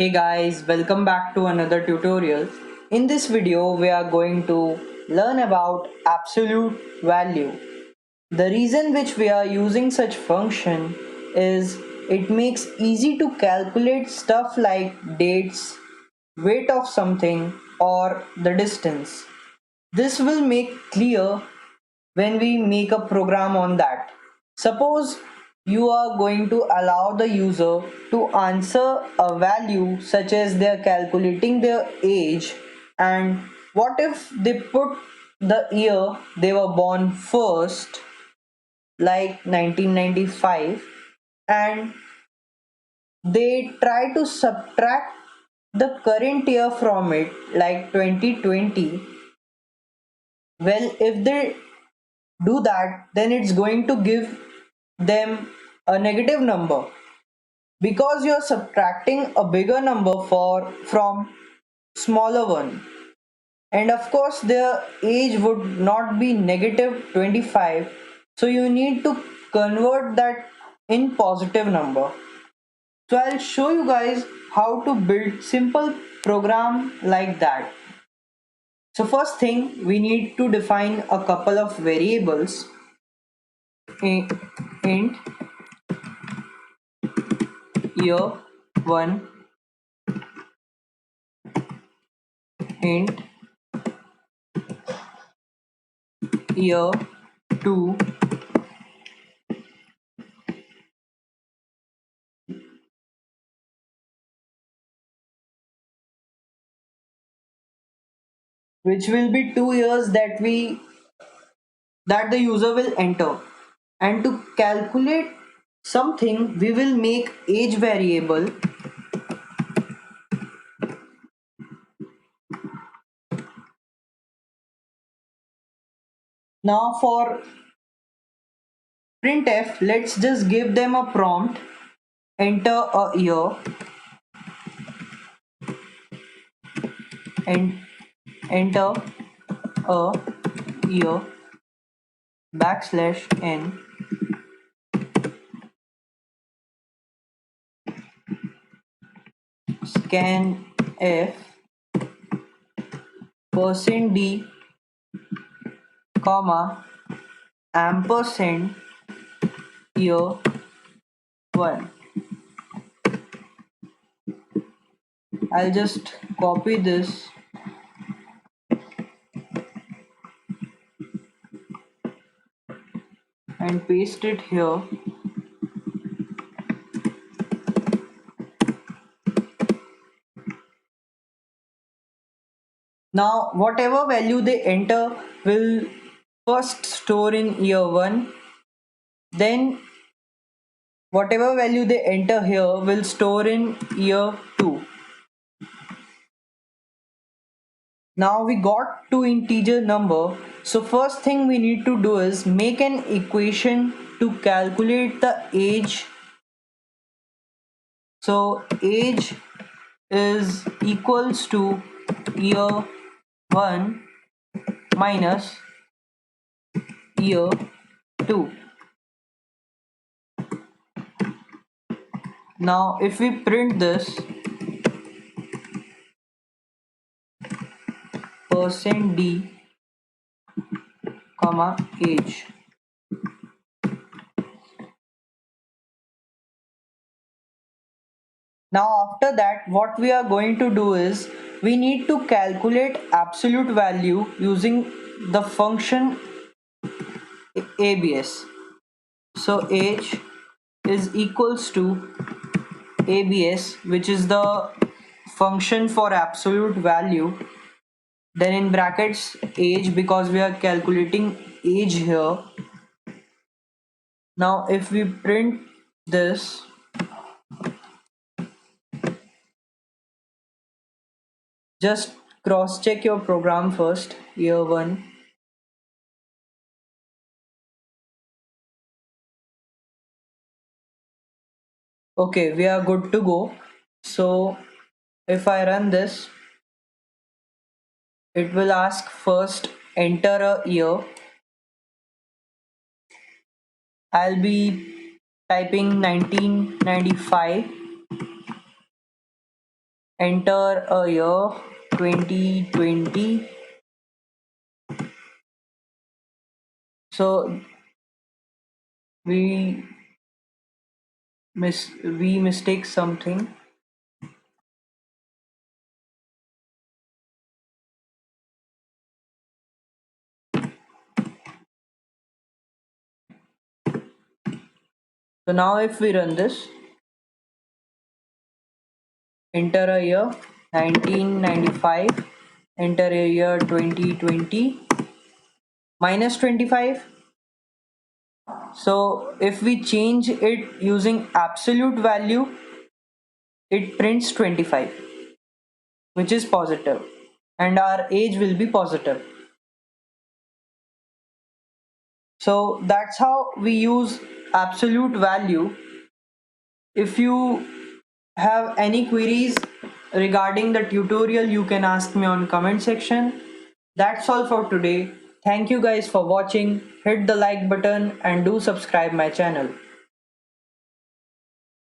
Hey guys, welcome back to another tutorial. In this video, we are going to learn about absolute value. The reason which we are using such function is it makes easy to calculate stuff like dates, weight of something or the distance. This will make clear when we make a program on that. Suppose you are going to allow the user to answer a value such as they are calculating their age, and what if they put the year they were born first, like 1995, and they try to subtract the current year from it, like 2020. Well, if they do that, then it's going to give them a negative number because you're subtracting a bigger number for from smaller one, and of course their age would not be negative 25, so you need to convert that in positive number. So I'll show you guys how to build simple program like that. So first thing, we need to define a couple of variables. Int year 1, int year 2, which will be 2 years that the user will enter. And to calculate something, we will make age variable. Now for printf, let's just give them a prompt, enter a year, and enter a year \n, scanf %d, comma, ampersand year 1. I'll just copy this and paste it here. Now whatever value they enter will first store in year 1, then whatever value they enter here will store in year 2. Now we got two integer number, so first thing we need to do is make an equation to calculate the age. So age is equals to year 1 minus year 2. Now if we print this, %d, comma, age. Now after that, what we are going to do is we need to calculate absolute value using the function abs. So age is equals to abs, which is the function for absolute value, then in brackets age, because we are calculating age here. Now if we print this, just cross check your program first, year 1. Okay, we are good to go. So if I run this, it will ask first enter a year. I'll be typing 1995. enter a year 2020. So we mistake something. So now if we run this, enter a year 1995, enter a year 2020, minus 25. So if we change it using absolute value, it prints 25, which is positive, and our age will be positive. So that's how we use absolute value. If you have any queries regarding the tutorial, you can ask me on comment section. That's all for today. Thank you guys for watching. Hit the like button and do subscribe my channel.